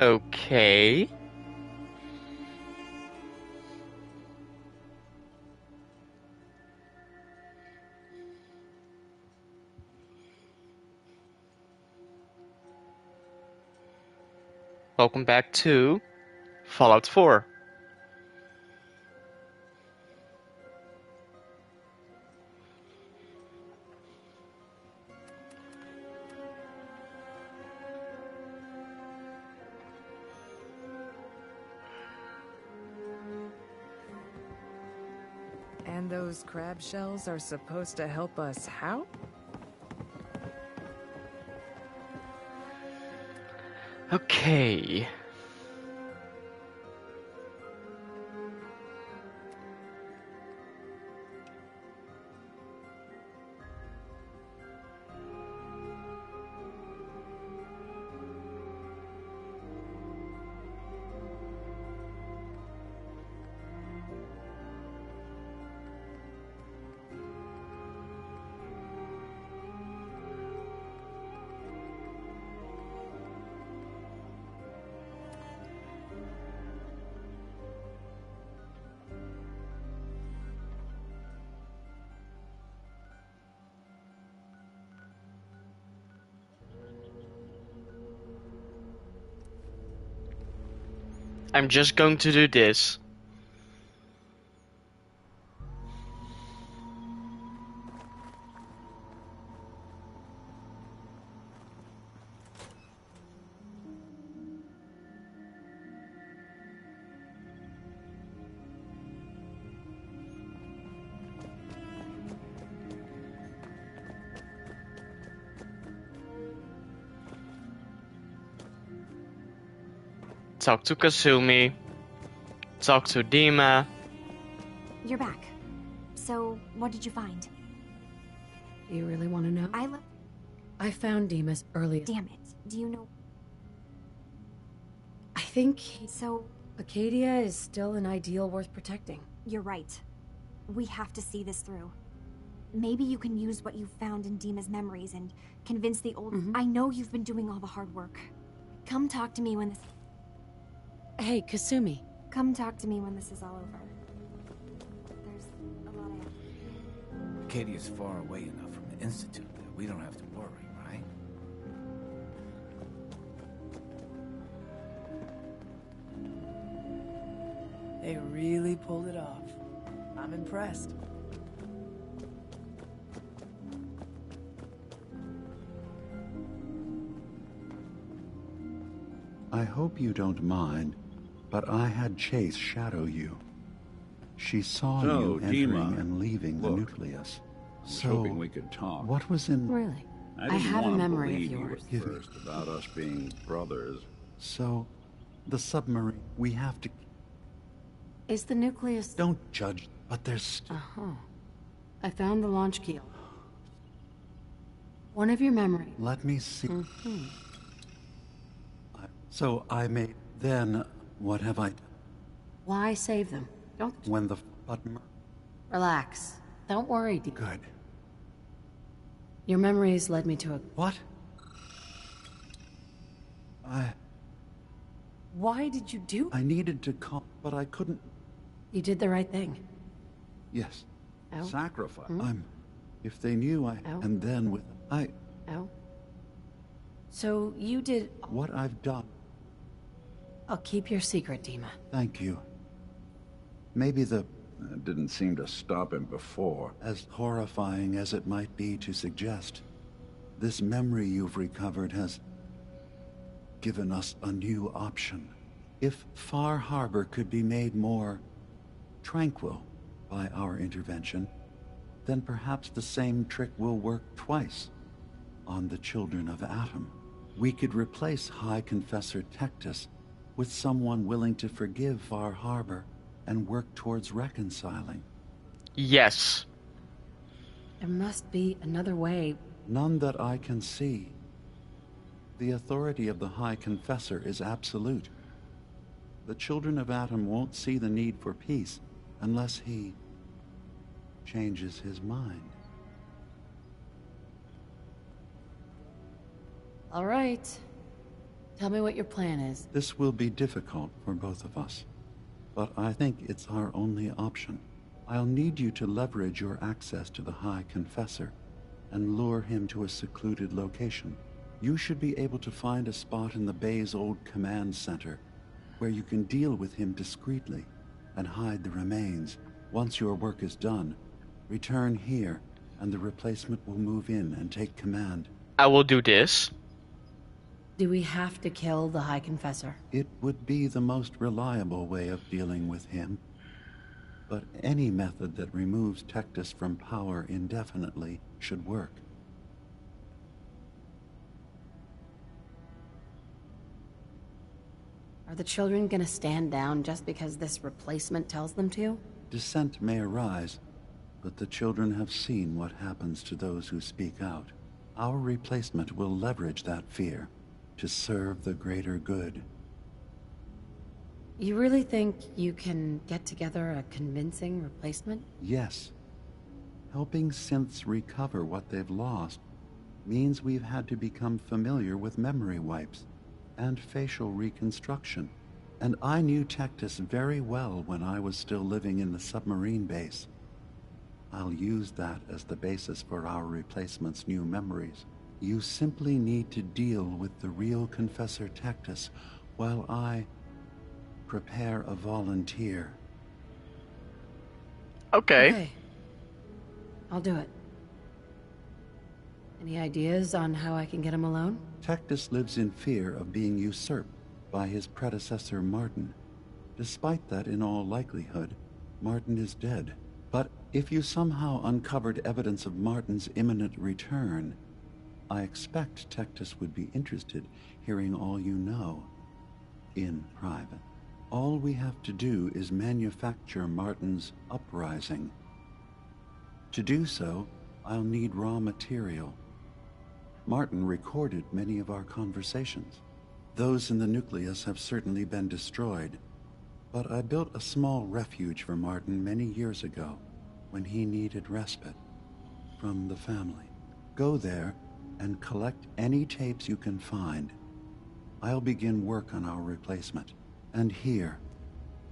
Okay. Welcome back to Fallout 4. And those crab shells are supposed to help us how? Okay. I'm just going to do this. Talk to Kasumi. Talk to Dima. You're back. So, what did you find? You really want to know? I found Dima's earliest. Damn it. Do you know? I think So, Acadia is still an ideal worth protecting. you're right. We have to see this through. Maybe you can use what you found in Dima's memories and convince the old... I know you've been doing all the hard work. Come talk to me when this... Hey, Kasumi. Come talk to me when this is all over. There's a lot of... Acadia's far away enough from the Institute that we don't have to worry, right? They really pulled it off. I'm impressed. I hope you don't mind, but I had Chase shadow you. She saw you entering Dima, and leaving the look, nucleus. I was So, hoping we could talk. what was in... Really? I I didn't have a want to memory of believe you yours. at first about us being brothers. So, the submarine, we have to... Is the nucleus... Don't judge, but there's... Uh-huh. I found the launch keel. One of your memories. Let me see. So I made... Then, what have I done? Why save them? Don't... When the button... Relax. Don't worry, Dee. Good. Your memories led me to a... What? Why did you do... I needed to call, but I couldn't... You did the right thing. Yes. Oh. Sacrifice. If they knew I... Oh. And then with... Oh? So you did... What I've done... I'll keep your secret, Dima. Thank you. Maybe the... It didn't seem to stop him before. As horrifying as it might be to suggest, this memory you've recovered has given us a new option. If Far Harbor could be made more tranquil by our intervention, then perhaps the same trick will work twice on the children of Atom. We could replace High Confessor Tectus with someone willing to forgive Far Harbor and work towards reconciling. Yes. There must be another way. None that I can see. The authority of the High Confessor is absolute. The children of Atom won't see the need for peace unless he changes his mind. All right. Tell me what your plan is. This will be difficult for both of us, but I think it's our only option. I'll need you to leverage your access to the High Confessor and lure him to a secluded location. You should be able to find a spot in the Bay's old command center where you can deal with him discreetly and hide the remains. Once your work is done, return here and the replacement will move in and take command. I will do this. Do we have to kill the High Confessor? It would be the most reliable way of dealing with him. But any method that removes Tectus from power indefinitely should work. Are the children gonna stand down just because this replacement tells them to? Dissent may arise, but the children have seen what happens to those who speak out. Our replacement will leverage that fear to serve the greater good. You really think you can get together a convincing replacement? Yes. Helping synths recover what they've lost means we've had to become familiar with memory wipes and facial reconstruction. And I knew Tectus very well when I was still living in the submarine base. I'll use that as the basis for our replacement's new memories. You simply need to deal with the real Confessor Tectus while I prepare a volunteer. Okay. I'll do it. Any ideas on how I can get him alone? Tectus lives in fear of being usurped by his predecessor Martin. Despite that, in all likelihood, Martin is dead. But if you somehow uncovered evidence of Martin's imminent return, I expect Tectus would be interested hearing all you know in private. All we have to do is manufacture Martin's uprising. To do so, I'll need raw material. Martin recorded many of our conversations. Those in the nucleus have certainly been destroyed, but I built a small refuge for Martin many years ago when he needed respite from the family. Go there and collect any tapes you can find. I'll begin work on our replacement. And here,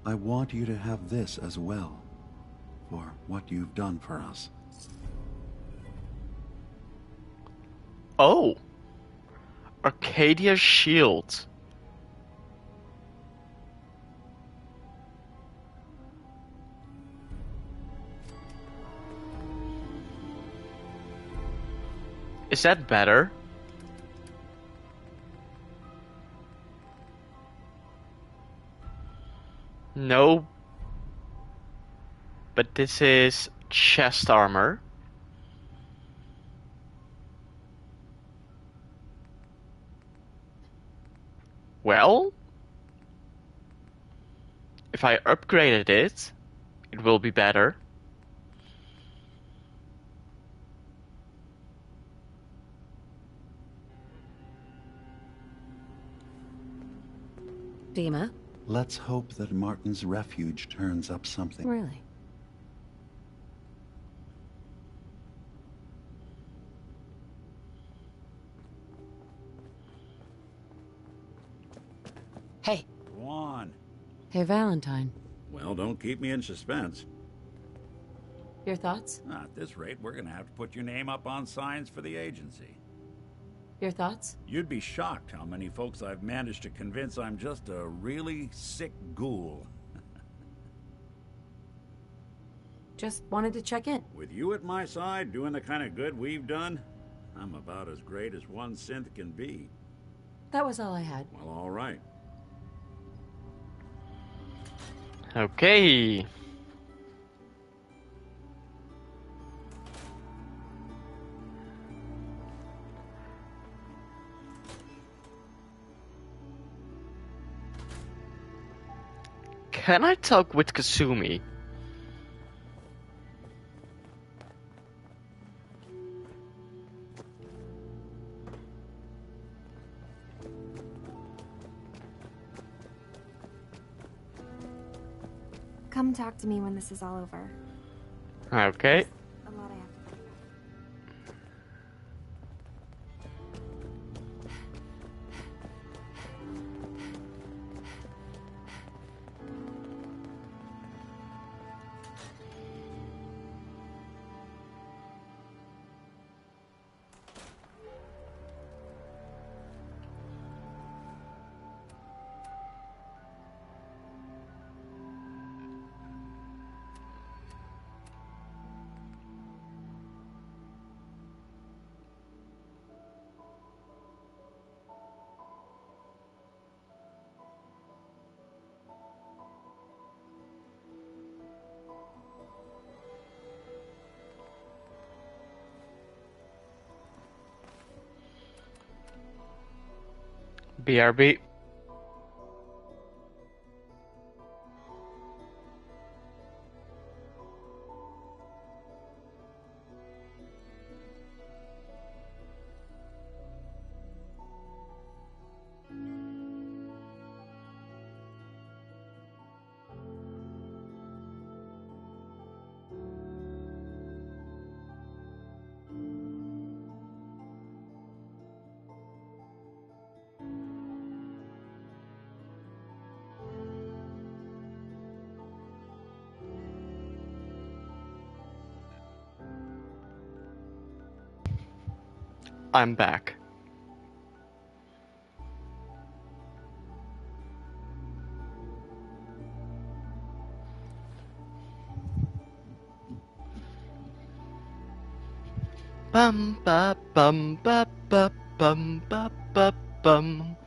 I want you to have this as well, for what you've done for us. Oh. Arcadia Shield. Is that better? No. But this is chest armor. Well, if I upgraded it, it will be better. Dima? Let's hope that Martin's refuge turns up something. Really? Hey. Go on. Hey, Valentine. Well, don't keep me in suspense. Your thoughts? At this rate, we're gonna have to put your name up on signs for the agency. Your thoughts? You'd be shocked how many folks I've managed to convince I'm just a really sick ghoul. Just wanted to check in. With you at my side, doing the kind of good we've done, I'm about as great as one synth can be. That was all I had. Well, all right. Okay. Can I talk with Kasumi? Come talk to me when this is all over. Okay. A lot I have to think about. BRB. I'm back. Bum ba bum ba ba bum ba ba bum.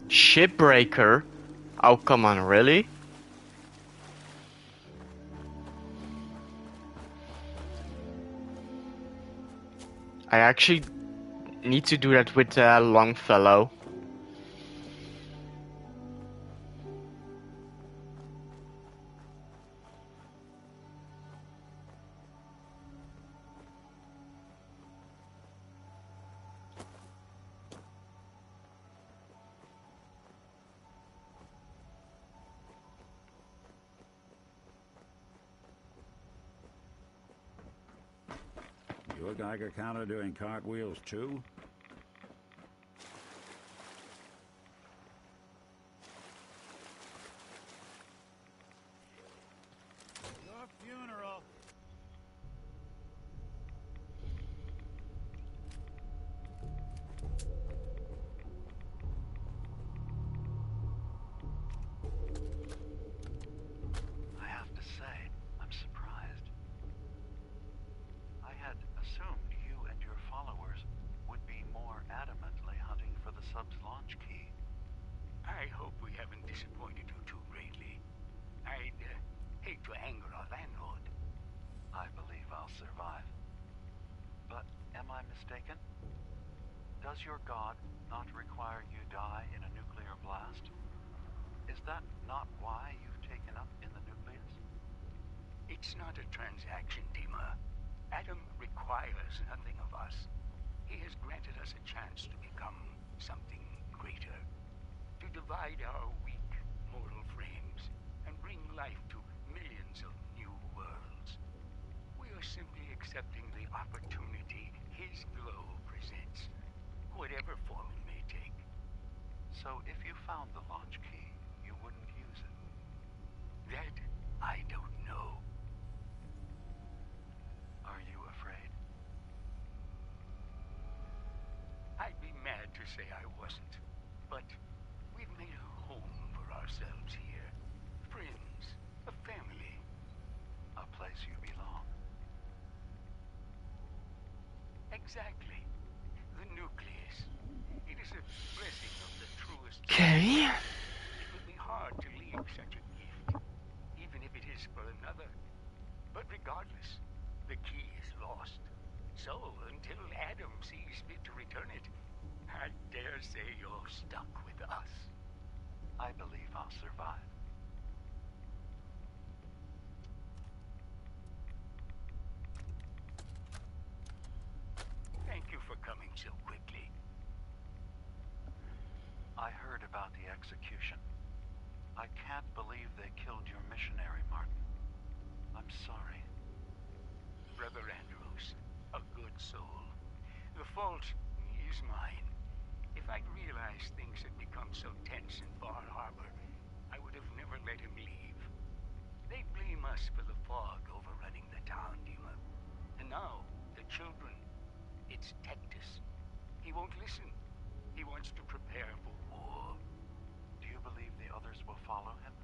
Shipbreaker? Oh, come on, really? I actually need to do that with Longfellow. Your Geiger counter doing cartwheels too? Your funeral. I have to say, I'm surprised. I had assumed you and your followers would be more adamantly hunting for the sub's launch key. I hope we haven't disappointed you too greatly. I'd hate to anger our landlord. I believe I'll survive. But am I mistaken? Does your god not require you die in a nuclear blast? Is that not why you've taken up in the nucleus? It's not a transaction, Dima. Adam requires nothing of us. He has granted us a chance to become something greater. To divide our weak mortal frames and bring life to millions of new worlds. We are simply accepting the opportunity his glow presents, whatever form it may take. So if you found the launch key, you wouldn't use it? That I don't know. Are you afraid? I'd be mad to say I wasn't, but we've made a home for ourselves here. Friends, a family. A place you belong. Exactly. The nucleus. It is a blessing of the truest. Okay. It would be hard to leave such a gift, even if it is for another. But regardless, the key is lost. So, until Adam sees fit to return it, I dare say you're stuck with us. I believe I'll survive. Thank you for coming so quickly. I heard about the execution. I can't believe they killed your missionary, Martin. I'm sorry. Brother Andrews, a good soul. The fault is mine. If I'd realized things had become so tense in Bar Harbor, I would have never let him leave. They blame us for the fog overrunning the town, Dima. And now, the children. It's Tectus. He won't listen. He wants to prepare for war. Do you believe the others will follow him?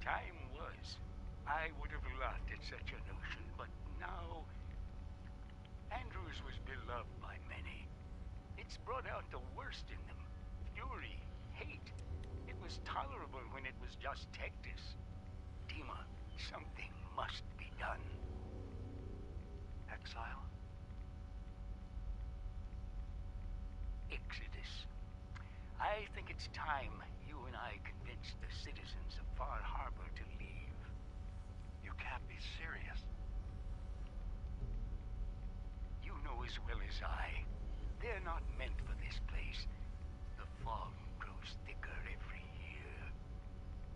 Time was. I would have laughed at such a notion, but now... Andrews was beloved by many. It's brought out the worst in them. Fury, hate. It was tolerable when it was just Tectus. Dima, something must be done. Exile? Exodus. I think it's time you and I convinced the citizens of Far Harbor to leave. You can't be serious. You know as well as I, they're not meant for this place. The fog grows thicker every year.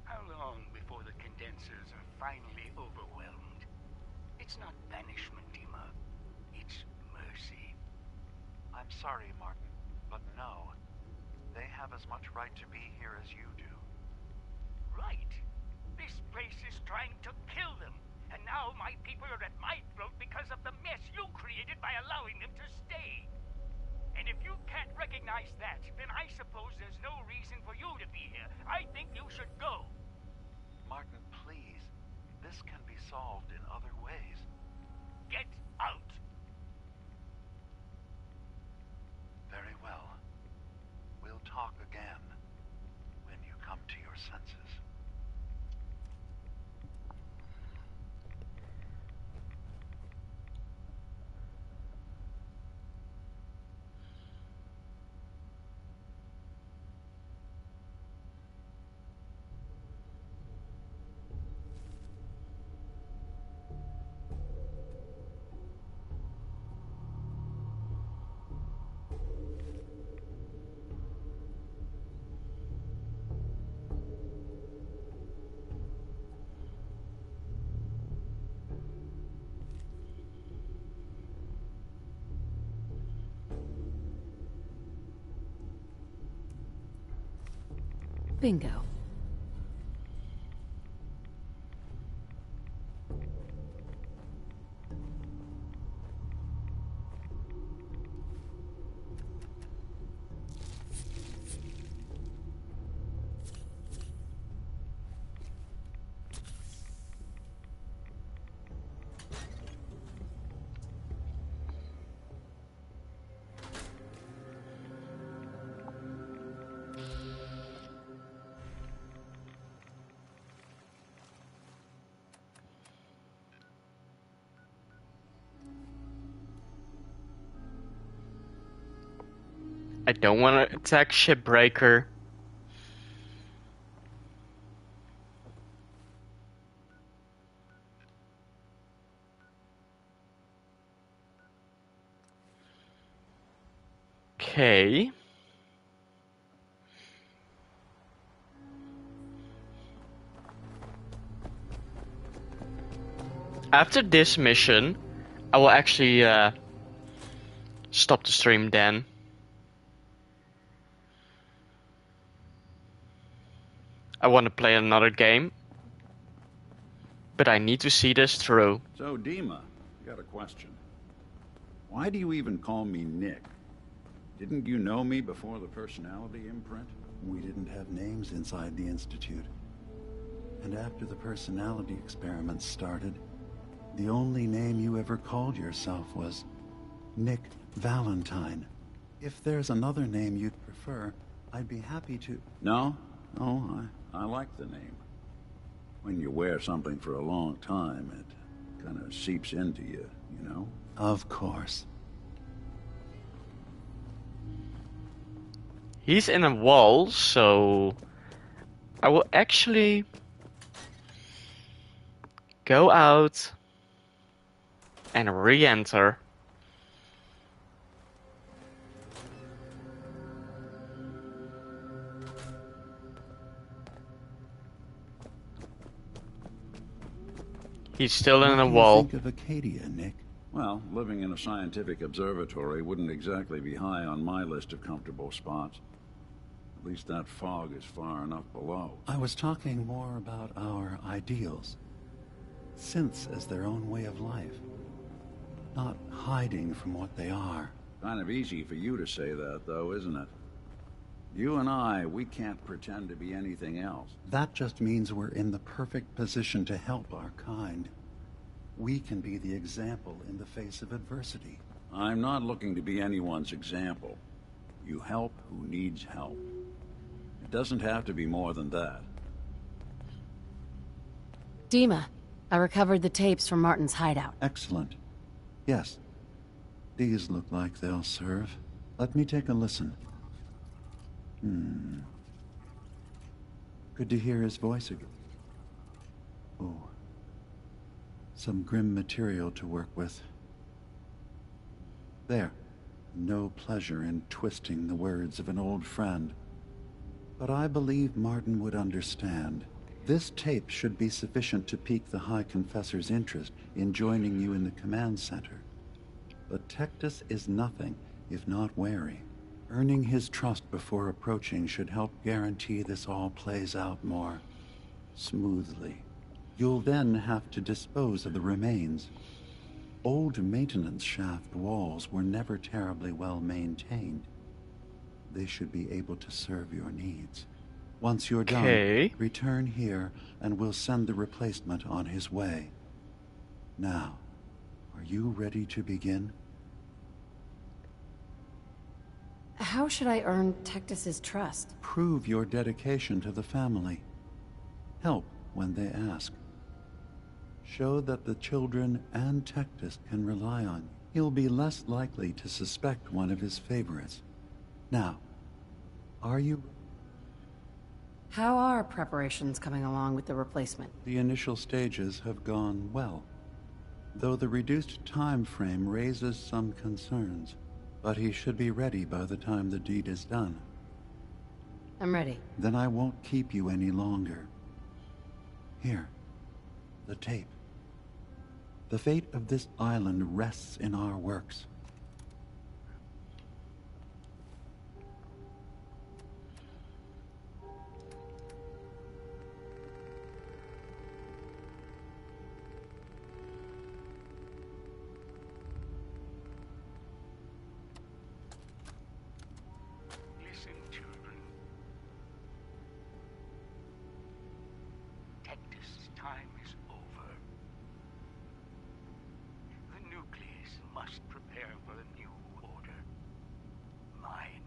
How long before the condensers are finally overwhelmed? It's not banishment, Dima. It's mercy. I'm sorry, Martin, but no. They have as much right to be here as you do. Right. This place is trying to kill them. And now my people are at my throat because of the mess you created by allowing them to stay. And if you can't recognize that, then I suppose there's no reason for you to be here. I think you should go. Martin, please. This can be solved in other ways. Get out. Very well. We'll talk again when you come to your senses. Bingo. I don't want to attack Shipbreaker. Okay. After this mission, I will actually stop the stream then. I want to play another game, but I need to see this through. So, Dima, I got a question. Why do you even call me Nick? Didn't you know me before the personality imprint? We didn't have names inside the Institute. And after the personality experiments started, the only name you ever called yourself was Nick Valentine. If there's another name you'd prefer, I'd be happy to... No, I like the name. When you wear something for a long time, it kind of seeps into you, you know? Of course. He's in a wall, so I will actually go out and re-enter. He's still in a wall. What do you think of Acadia, Nick? Well, living in a scientific observatory wouldn't exactly be high on my list of comfortable spots. At least that fog is far enough below. I was talking more about our ideals. Synths as their own way of life. Not hiding from what they are. Kind of easy for you to say that, though, isn't it? You and I, we can't pretend to be anything else. That just means we're in the perfect position to help our kind. We can be the example in the face of adversity. I'm not looking to be anyone's example. You help who needs help. It doesn't have to be more than that. Dima, I recovered the tapes from Martin's hideout. Excellent. Yes. These look like they'll serve. Let me take a listen. Good to hear his voice again. Oh. Some grim material to work with. There. No pleasure in twisting the words of an old friend. But I believe Martin would understand. This tape should be sufficient to pique the High Confessor's interest in joining you in the command center. But Tectus is nothing if not wary. Earning his trust before approaching should help guarantee this all plays out more smoothly. You'll then have to dispose of the remains. Old maintenance shaft walls were never terribly well maintained. They should be able to serve your needs. Once you're done, return here and we'll send the replacement on his way. Now, are you ready to begin? How should I earn Tectus's trust? Prove your dedication to the family. Help when they ask. Show that the children and Tectus can rely on you. He'll be less likely to suspect one of his favorites. Now, are you... How are preparations coming along with the replacement? The initial stages have gone well, though the reduced time frame raises some concerns. But he should be ready by the time the deed is done. I'm ready. Then I won't keep you any longer. Here, the tape. The fate of this island rests in our works. Listen, children. Tectus' time is over. The nucleus must prepare for a new order. Mine.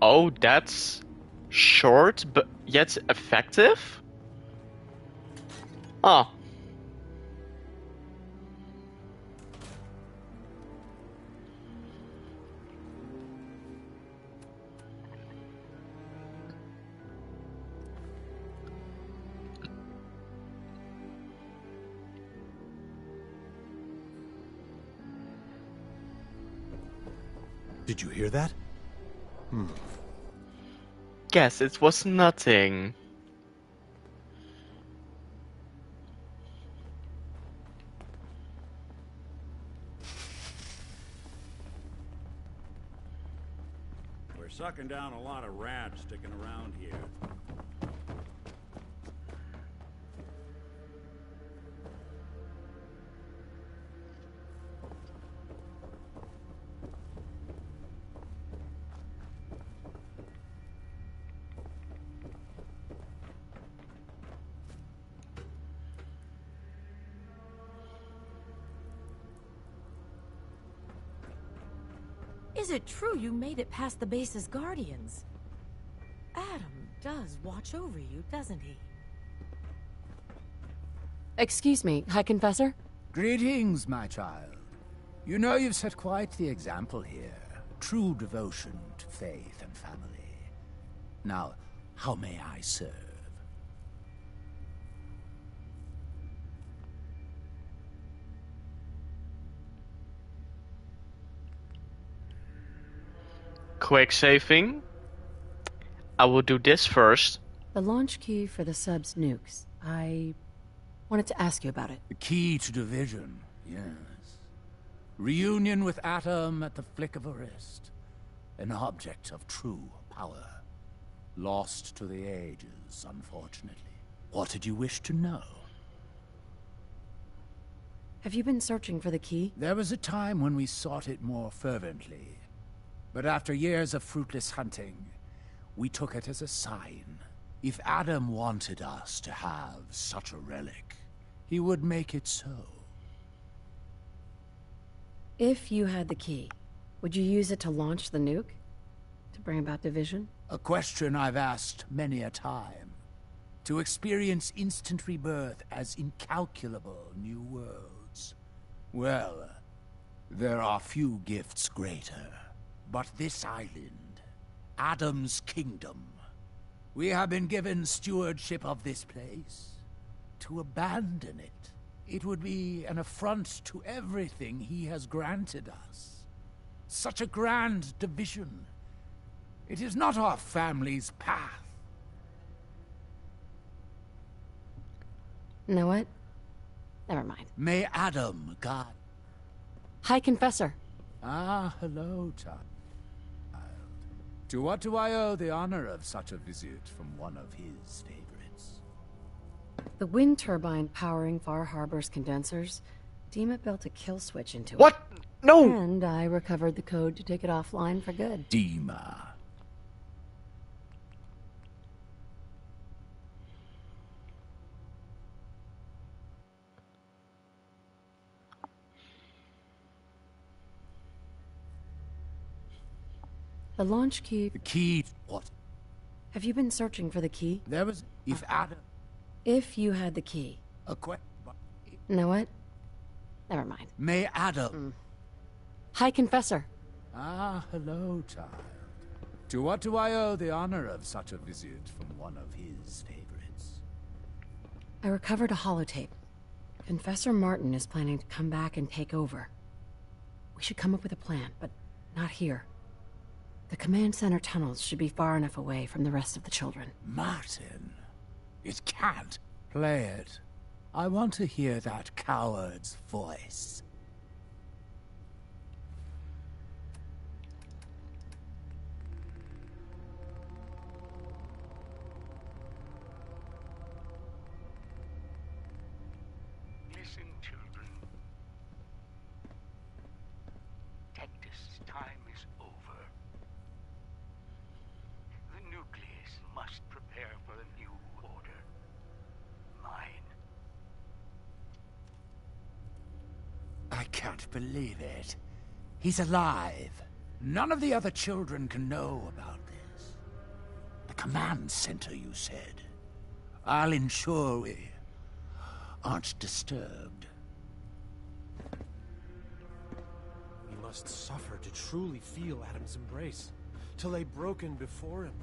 Oh, that's short, but yet effective? Oh. Did you hear that? Guess it was nothing. We're sucking down a lot of rats sticking around here. Is it true you made it past the base's guardians? Adam does watch over you, doesn't he? Excuse me, High Confessor? Greetings, my child. You know you've set quite the example here. True devotion to faith and family. Now, how may I serve? Quick saving. I will do this first. The launch key for the sub's nukes. I wanted to ask you about it. The key to division, yes. Reunion with Atom at the flick of a wrist. An object of true power. Lost to the ages, unfortunately. What did you wish to know? Have you been searching for the key? There was a time when we sought it more fervently. But after years of fruitless hunting, we took it as a sign. If Adam wanted us to have such a relic, he would make it so. If you had the key, would you use it to launch the nuke? To bring about division? A question I've asked many a time. To experience instant rebirth as incalculable new worlds. Well, there are few gifts greater. But this island, Adam's kingdom, we have been given stewardship of this place. To abandon it, it would be an affront to everything he has granted us. Such a grand division. It is not our family's path. Know what? Never mind. May Adam guide. Hi, Confessor. Ah, hello, child. To what do I owe the honor of such a visit from one of his favorites? The wind turbine powering Far Harbor's condensers, Dima built a kill switch into it. What? No! And I recovered the code to take it offline for good. Dima. The launch key... The key... What? Have you been searching for the key? There was... If Adam... If you had the key. A question... Know what? Never mind. May Adam... Hi, Confessor. Ah, hello, child. To what do I owe the honor of such a visit from one of his favorites? I recovered a holotape. Confessor Martin is planning to come back and take over. We should come up with a plan, but not here. The command center tunnels should be far enough away from the rest of the children. Martin? It can't. Play it. I want to hear that coward's voice. Listen, children. Tectus' time is over. The nucleus must prepare for a new order. Mine. I can't believe it. He's alive. None of the other children can know about this. The command center, you said. I'll ensure we aren't disturbed. We must suffer to truly feel Adam's embrace, to lay broken before him.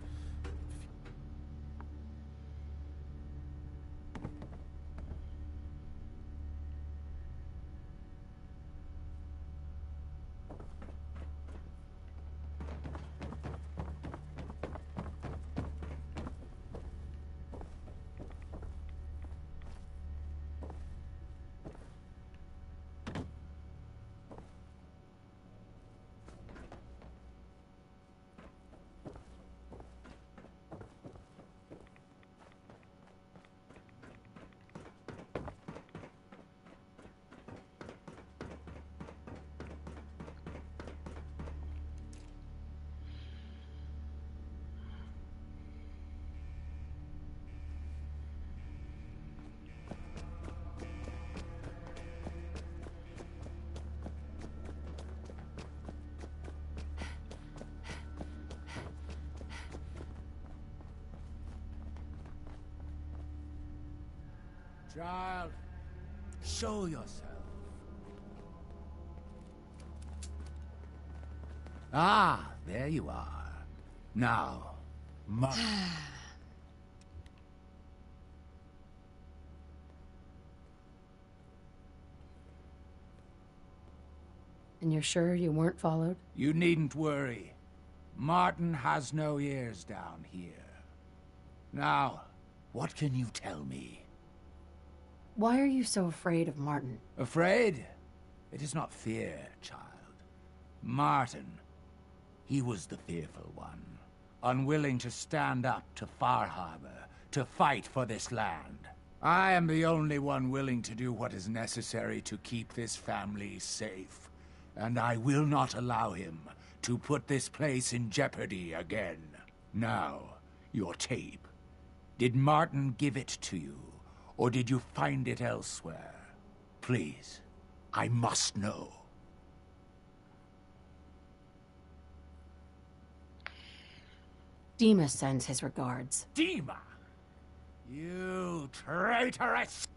Child, show yourself. Ah, there you are. Now, Mark. And you're sure you weren't followed? You needn't worry. Martin has no ears down here. Now, what can you tell me? Why are you so afraid of Martin? Afraid? It is not fear, child. Martin, he was the fearful one, unwilling to stand up to Far Harbor, to fight for this land. I am the only one willing to do what is necessary to keep this family safe, and I will not allow him to put this place in jeopardy again. Now, your tape. Did Martin give it to you? Or did you find it elsewhere? Please, I must know. Dima sends his regards. Dima! You traitorous!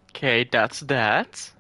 Okay, that's that.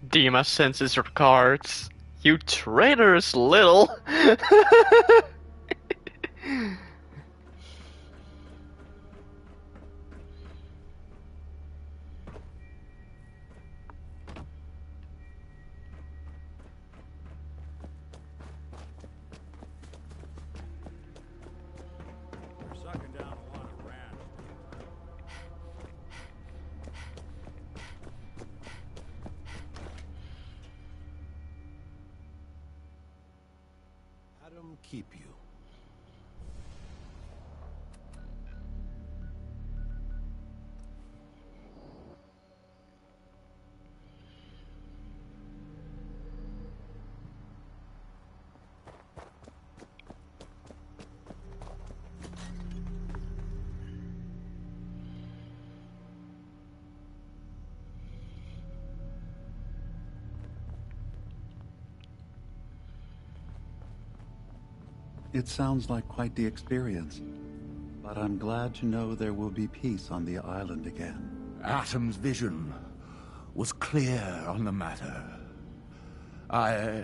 Dima sends his regards. You traitorous little. You're sucking down a lot of ranch. Adam, keep you. It sounds like quite the experience, but I'm glad to know there will be peace on the island again. Atom's vision was clear on the matter. I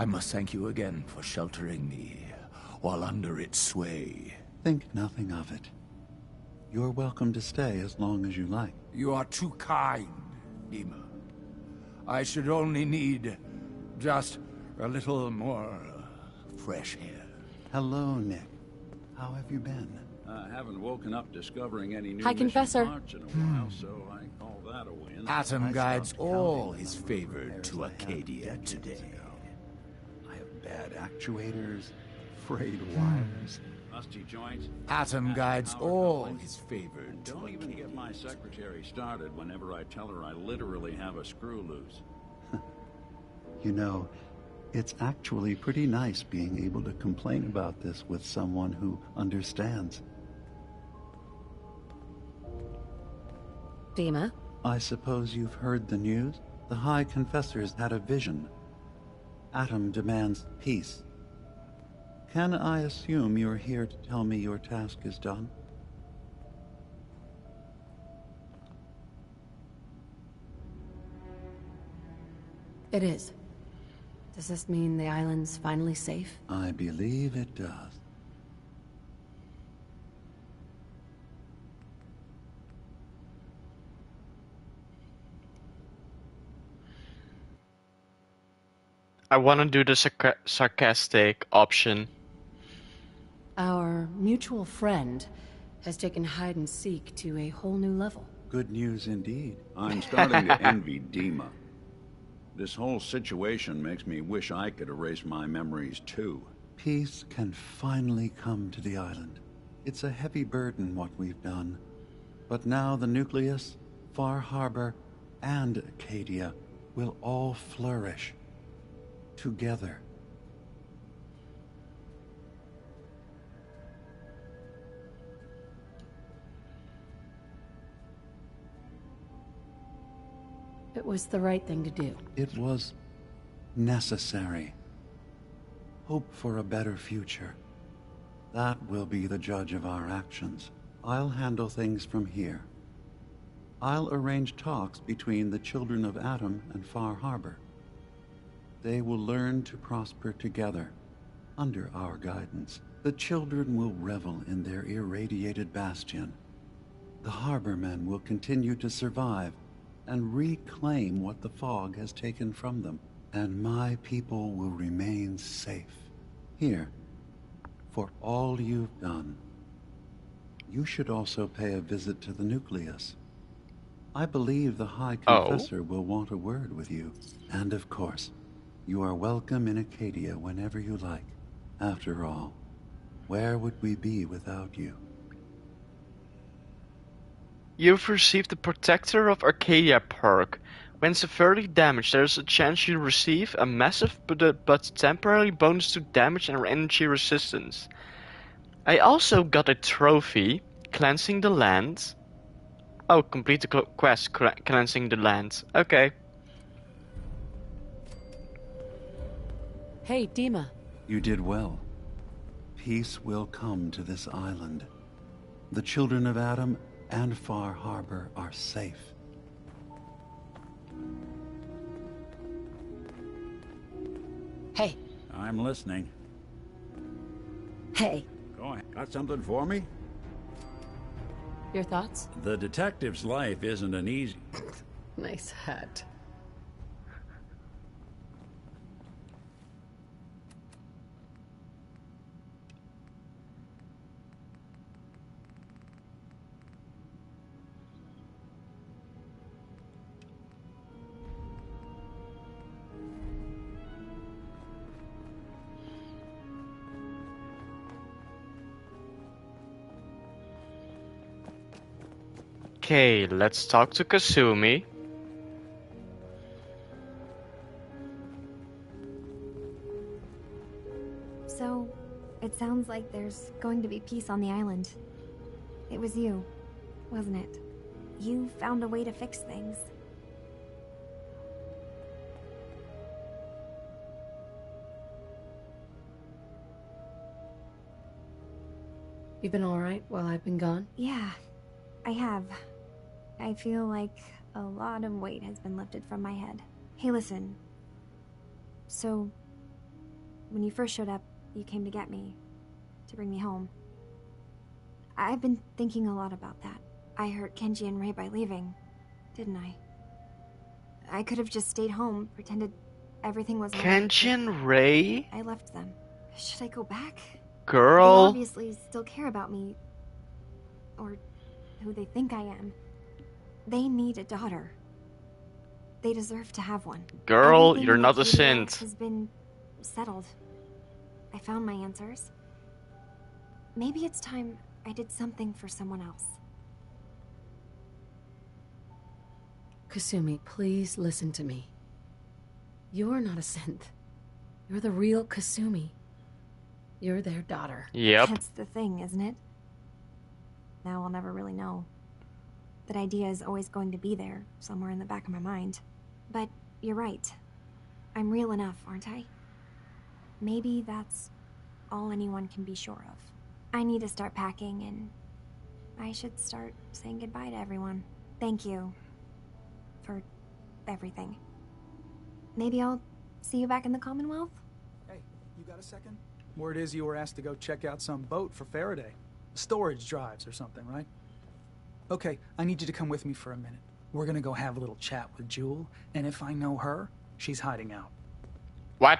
must thank you again for sheltering me while under its sway. Think nothing of it. You're welcome to stay as long as you like. You are too kind, Dima. I should only need just a little more fresh air. Hello, Nick. How have you been? I haven't woken up discovering any new Hi, missing Confessor. parts in a while, so I call that a win. Atom I guides stopped all counting his the number of favored repairs to I had Acadia decades today. ago. I have bad actuators, frayed wires. Rusty joints. Atom guides power all couplings. his favored to Don't even get my Acadia. secretary started whenever I tell her I literally have a screw loose. You know, it's actually pretty nice being able to complain about this with someone who understands. Dima? I suppose you've heard the news? The High Confessor's had a vision. Atom demands peace. Can I assume you're here to tell me your task is done? It is. Does this mean the island's finally safe? I believe it does. I want to do the sarcastic option. Our mutual friend has taken hide and seek to a whole new level. Good news indeed. I'm starting to envy Dima. This whole situation makes me wish I could erase my memories too. Peace can finally come to the island. It's a heavy burden what we've done. But now the Nucleus, Far Harbor, and Acadia will all flourish. Together. It was the right thing to do. It was necessary. Hope for a better future. That will be the judge of our actions. I'll handle things from here. I'll arrange talks between the children of Atom and Far Harbor. They will learn to prosper together under our guidance. The children will revel in their irradiated bastion. The Harbormen will continue to survive and reclaim what the fog has taken from them. And my people will remain safe. Here, for all you've done. You should also pay a visit to the nucleus. I believe the High Confessor will want a word with you. And of course, you are welcome in Acadia whenever you like. After all, where would we be without you? You've received the Protector of Arcadia perk. When severely damaged, there is a chance you receive a massive but temporary bonus to damage and energy resistance. I also got a trophy, Cleansing the Land. Oh, complete the quest, Cleansing the Land. Okay. Hey, Dima. You did well. Peace will come to this island. The children of Atom and Far Harbor are safe. Hey. I'm listening. Hey. Go ahead. Got something for me? Your thoughts? The detective's life isn't an easy... Nice hat. Okay, let's talk to Kasumi. So, it sounds like there's going to be peace on the island. It was you, wasn't it? You found a way to fix things. You been alright while I've been gone? Yeah, I have. I feel like a lot of weight has been lifted from my head. Hey, listen. So, when you first showed up, you came to get me, to bring me home. I've been thinking a lot about that. I hurt Kenji and Ray by leaving, didn't I? I could have just stayed home, pretended everything was alright. Kenji and Ray? I left them. Should I go back? Girl. They obviously still care about me. Or who they think I am. They need a daughter. They deserve to have one. Girl, Everything you're in not a Acadia saint. has been settled. I found my answers. Maybe it's time I did something for someone else. Kasumi, please listen to me. You're not a synth. You're the real Kasumi. You're their daughter. Yep. That's the thing, isn't it? Now I'll never really know. That idea is always going to be there, somewhere in the back of my mind. But you're right. I'm real enough, aren't I? Maybe that's all anyone can be sure of. I need to start packing, and I should start saying goodbye to everyone. Thank you for everything. Maybe I'll see you back in the Commonwealth? Hey, you got a second? Word is you were asked to go check out some boat for Faraday. Storage drives or something, right? Okay, I need you to come with me for a minute. We're gonna go have a little chat with Jewel, and if I know her, she's hiding out. What?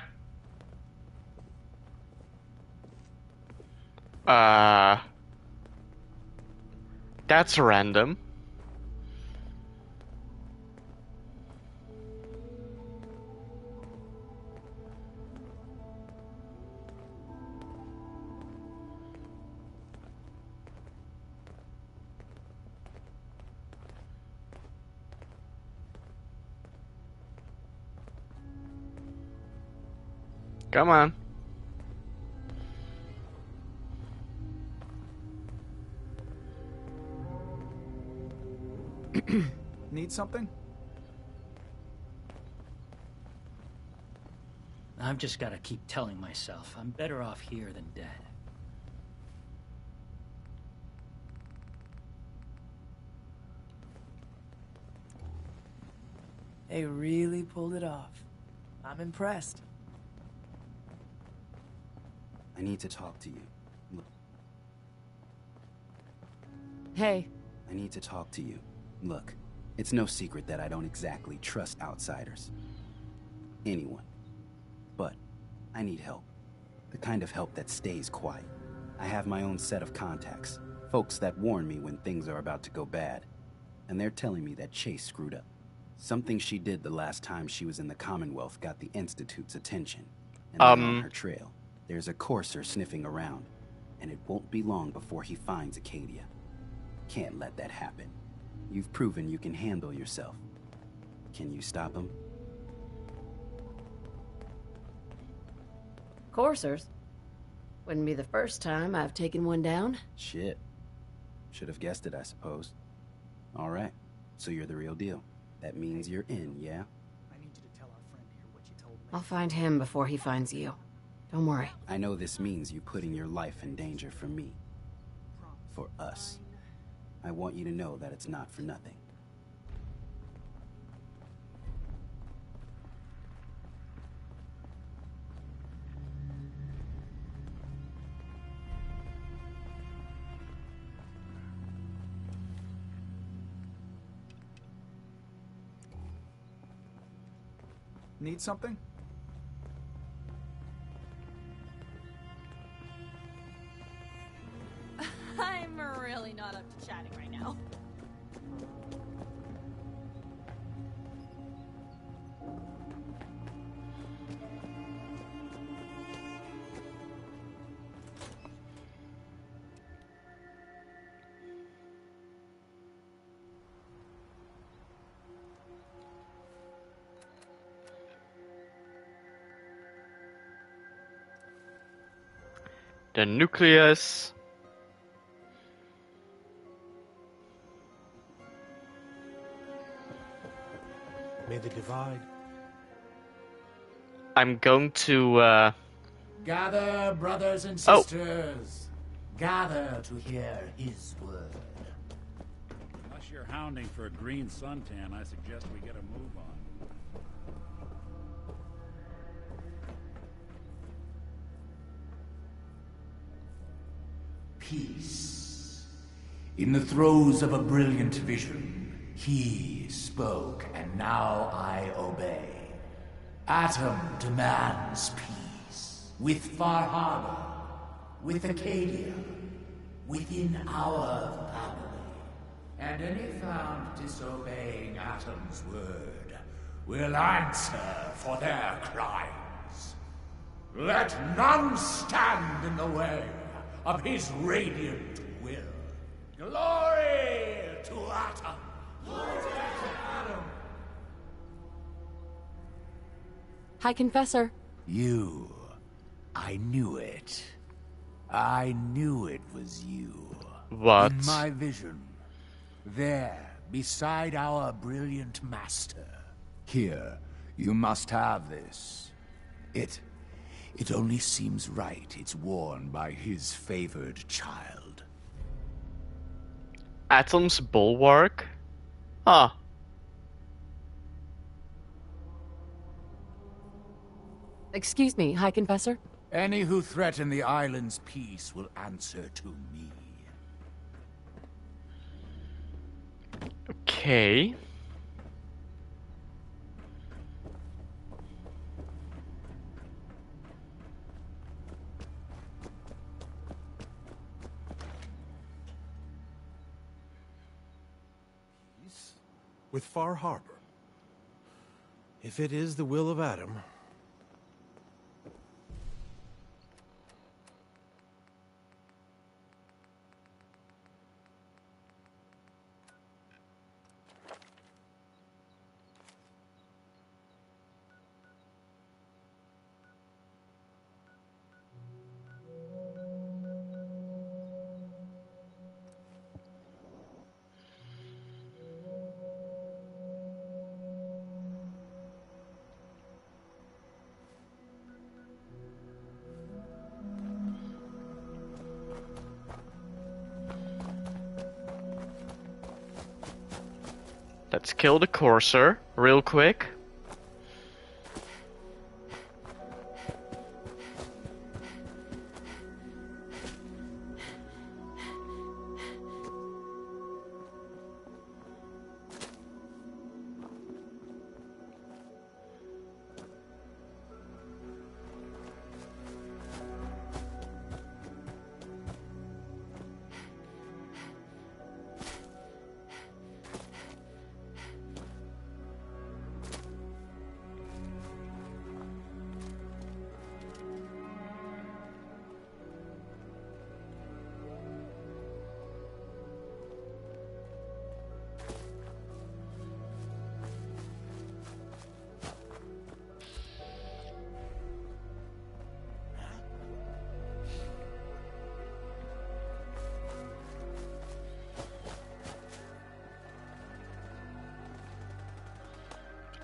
That's random. Come on. Need something? I've just gotta keep telling myself I'm better off here than dead. They really pulled it off. I'm impressed. I need to talk to you. Look. Hey. I need to talk to you. Look, it's no secret that I don't exactly trust outsiders. Anyone. But I need help. The kind of help that stays quiet. I have my own set of contacts. Folks that warn me when things are about to go bad. And they're telling me that Chase screwed up. Something she did the last time she was in the Commonwealth got the Institute's attention. And they're on her trail. There's a courser sniffing around. And it won't be long before he finds Acadia. Can't let that happen. You've proven you can handle yourself. Can you stop him? Coursers? Wouldn't be the first time I've taken one down. Shit. Should have guessed it, I suppose. All right. So you're the real deal. That means you're in, yeah? I need you to tell our friend here what you told me. I'll find him before he finds you. Don't worry. I know this means you putting your life in danger for me. For us. I want you to know that it's not for nothing. Need something? I'm really not up to chatting right now. The nucleus. May the divide. I'm going to, Gather, brothers and sisters. Gather to hear his word. Unless you're hounding for a green suntan, I suggest we get a move on. Peace. In the throes of a brilliant vision, he spoke, and now I obey. Atom demands peace. With Far Harbor, with Acadia, within our family. And any found disobeying Atom's word will answer for their crimes. Let none stand in the way of his radiant will. Glory to Atom! Glory to Atom! High Confessor. You. I knew it. I knew it was you. What? In my vision. There, beside our brilliant master. Here, you must have this. It only seems right it's worn by his favored child. Atom's bulwark? Huh. Excuse me, High Confessor? Any who threaten the island's peace will answer to me. Okay. With Far Harbor. If it is the will of Adam. Let's kill the courser real quick.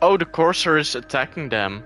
Oh, the courser is attacking them.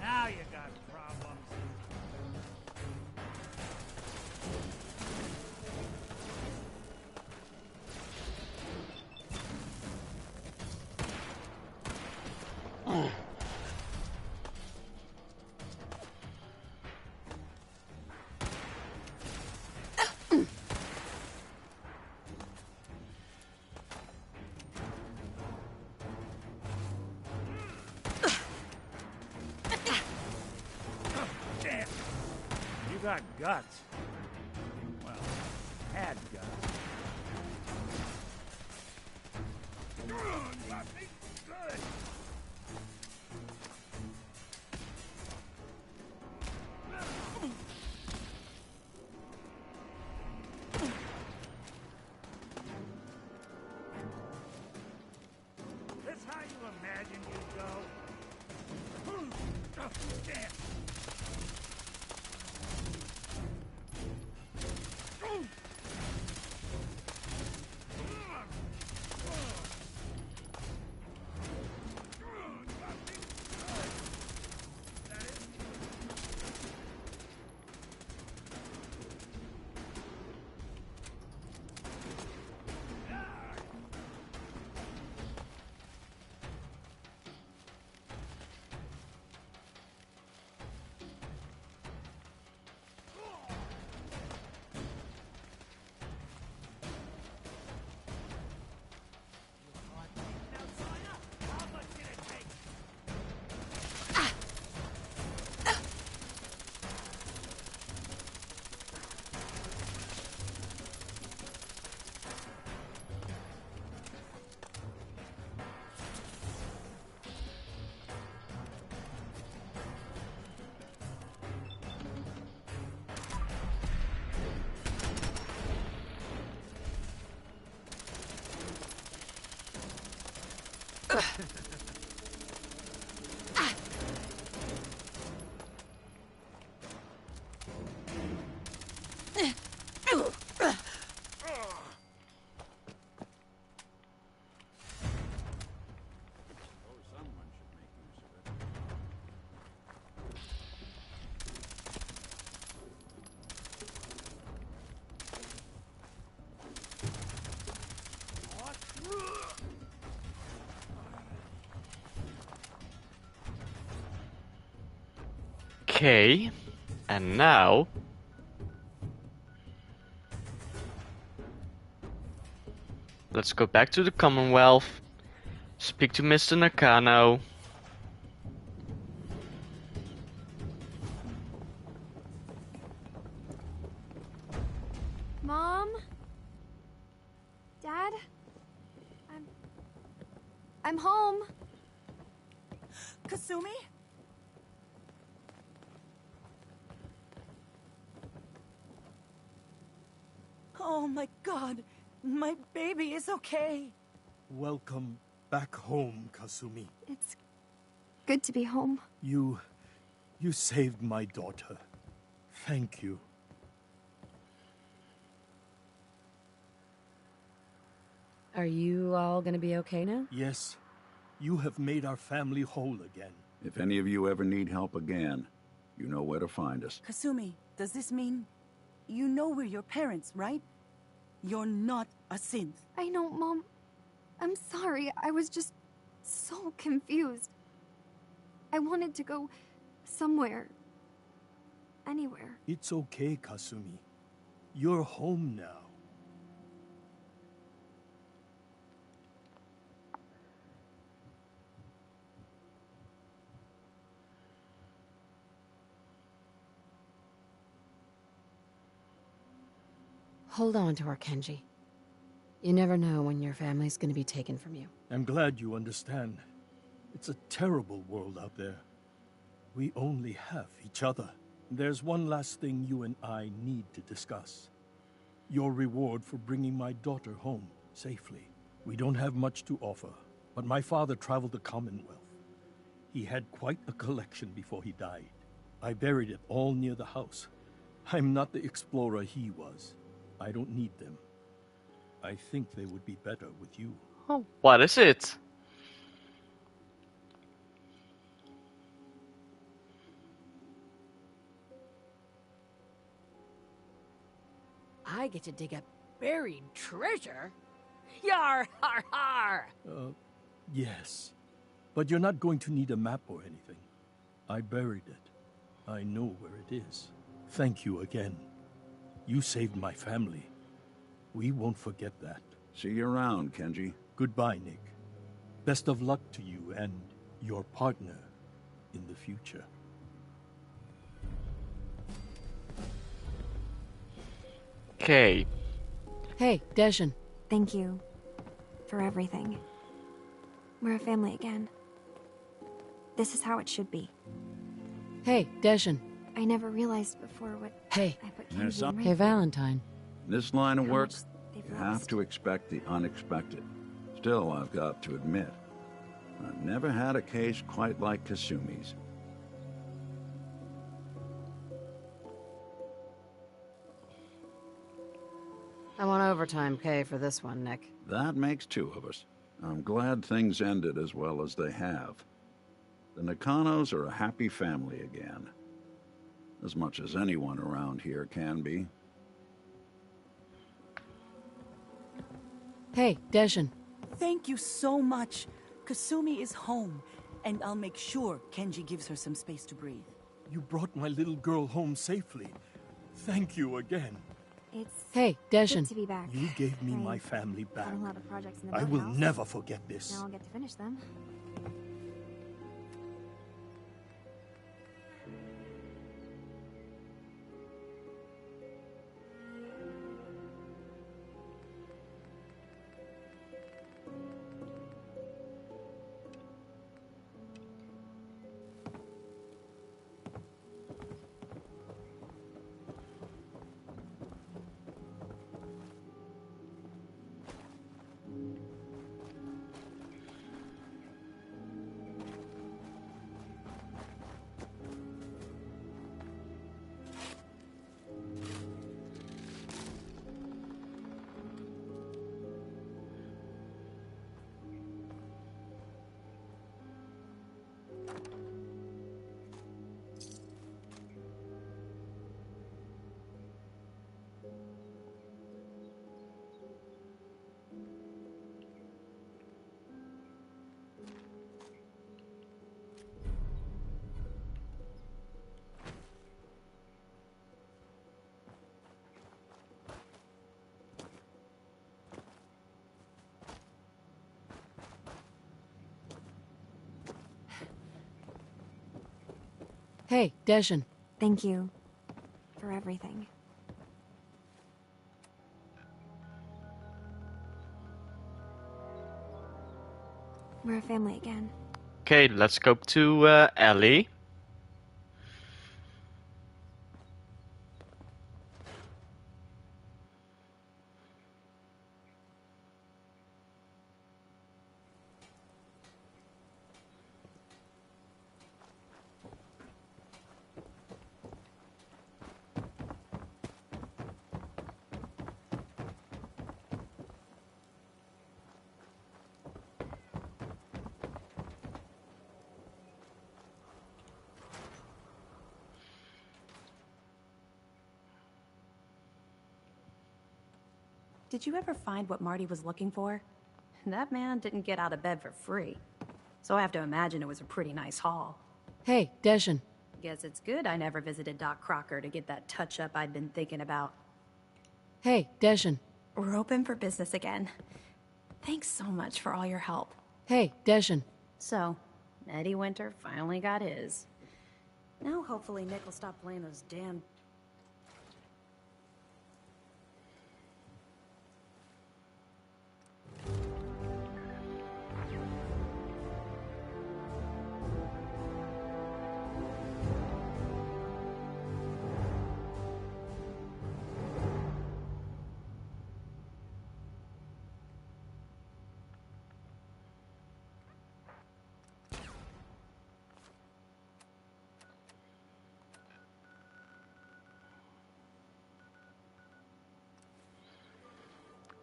Now you got problems. You got guts. Well, had guts. Good. This how you imagine you'd go? Oh, damn. Okay, and now let's go back to the Commonwealth, speak to Mr. Nakano. Mom? Dad? I'm home. Kasumi? Oh my god, my baby is okay. Welcome back home, Kasumi. It's good to be home. You saved my daughter. Thank you. Are you all gonna be okay now? Yes, you have made our family whole again. If any of you ever need help again, you know where to find us. Kasumi, does this mean you know we're your parents, right? You're not a synth. I know, Mom. I'm sorry. I was just so confused. I wanted to go somewhere. Anywhere. It's okay, Kasumi. You're home now. Hold on to her, Kenji. You never know when your family's gonna be taken from you. I'm glad you understand. It's a terrible world out there. We only have each other. There's one last thing you and I need to discuss. Your reward for bringing my daughter home safely. We don't have much to offer, but my father traveled the Commonwealth. He had quite a collection before he died. I buried it all near the house. I'm not the explorer he was. I don't need them. I think they would be better with you. Oh, what is it? I get to dig up buried treasure? Yar, har, har! Yes. But you're not going to need a map or anything. I buried it. I know where it is. Thank you again. You saved my family. We won't forget that. See you around, Kenji. Goodbye, Nick. Best of luck to you and your partner in the future. Okay. Hey, Dejin. Thank you for everything. We're a family again. This is how it should be. Hey, Dejin. I never realized before what Hey. I put There's Kenji in some- Hey, Valentine. In this line of How work, much they've you lost. have to expect the unexpected. Still, I've got to admit, I've never had a case quite like Kasumi's. I want overtime pay for this one, Nick. That makes two of us. I'm glad things ended as well as they have. The Nakanos are a happy family again. As much as anyone around here can be. Hey, Dejin. Thank you so much. Kasumi is home, and I'll make sure Kenji gives her some space to breathe. You brought my little girl home safely. Thank you again. It's Hey, Dejin. good to be back. You gave me I my family back. got a lot of projects in the I will boathouse. never forget this. Now I'll get to finish them. Hey, Dejin. Thank you for everything. We're a family again. Okay, let's go to Ellie. Did you ever find what Marty was looking for? That man didn't get out of bed for free. So I have to imagine it was a pretty nice haul. Hey, Dejin. Guess it's good I never visited Doc Crocker to get that touch-up I'd been thinking about. Hey, Dejin. We're open for business again. Thanks so much for all your help. Hey, Dejin. So, Eddie Winter finally got his. Now hopefully Nick will stop playing those damn...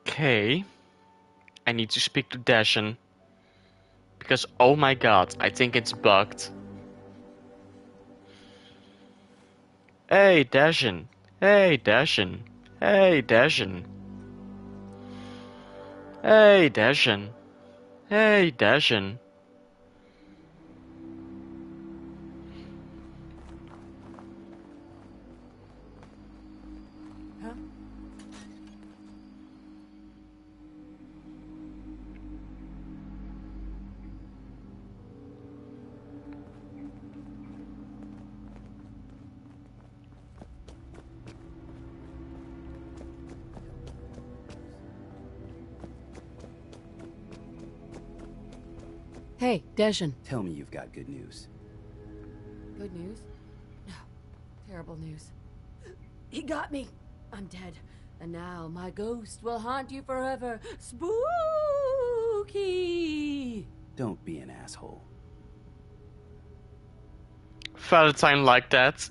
Okay. I need to speak to Dashin. Because, oh my god, I think it's bugged. Hey, Dashin. Hey, Dashin. Hey, Dashin. Hey, Dashin. Hey, Dashin. Huh? Hey, Dejin. Tell me you've got good news. Good news? No. Terrible news. He got me. I'm dead. And now my ghost will haunt you forever. Spooky! Don't be an asshole. Valentine like that.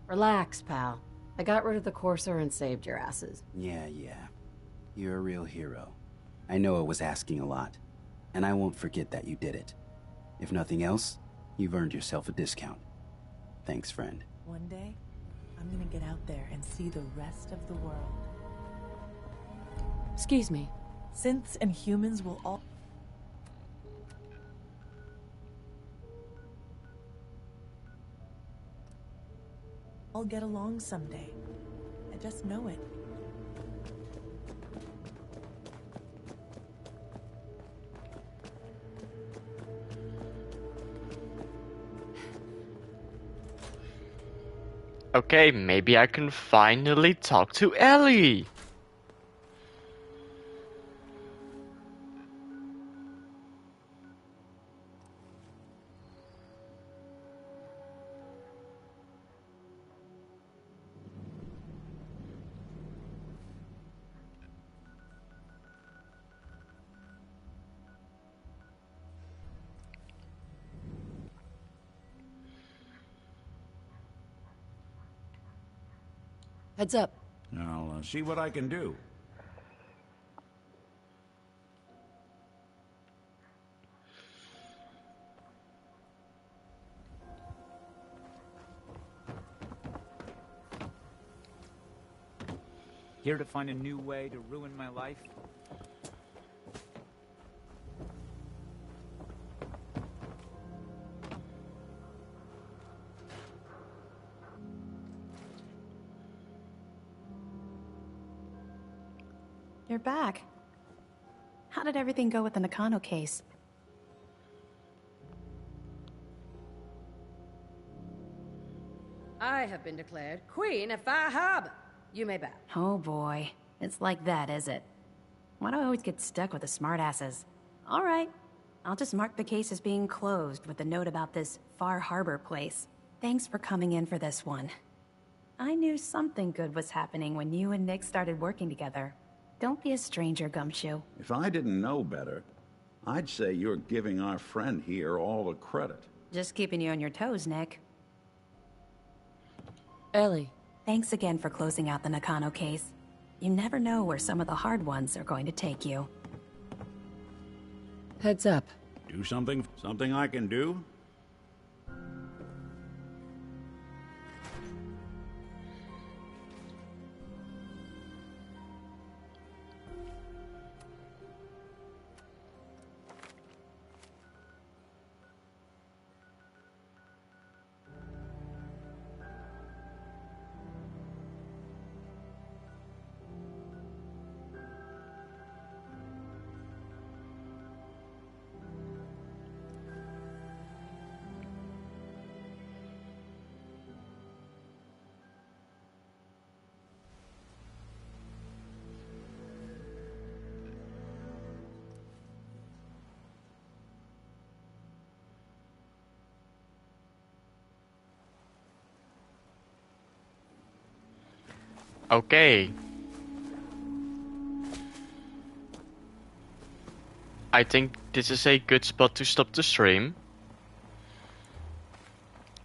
Relax, pal. I got rid of the Courser and saved your asses. Yeah. You're a real hero. I know it was asking a lot, and I won't forget that you did it. If nothing else, you've earned yourself a discount. Thanks, friend. One day, I'm gonna get out there and see the rest of the world. Excuse me. Synths and humans will all get along someday. I just know it. Okay, maybe I can finally talk to Ellie. Heads up. I'll see what I can do. Here to find a new way to ruin my life? You're back. How did everything go with the Nakano case? I have been declared Queen of Fire Harbor. You may bow. Oh boy. It's like that, is it? Why do I always get stuck with the smartasses? All right. I'll just mark the case as being closed with a note about this Far Harbor place. Thanks for coming in for this one. I knew something good was happening when you and Nick started working together. Don't be a stranger, Gumshoe. If I didn't know better, I'd say you're giving our friend here all the credit. Just keeping you on your toes, Nick. Ellie. Thanks again for closing out the Nakano case. You never know where some of the hard ones are going to take you. Heads up. Do something I can do? Okay. I think this is a good spot to stop the stream.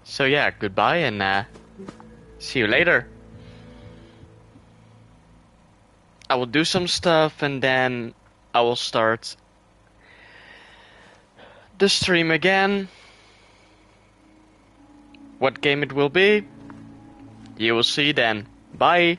So yeah, goodbye and see you later. I will do some stuff and then I will start the stream again. What game it will be, you will see then. Bye.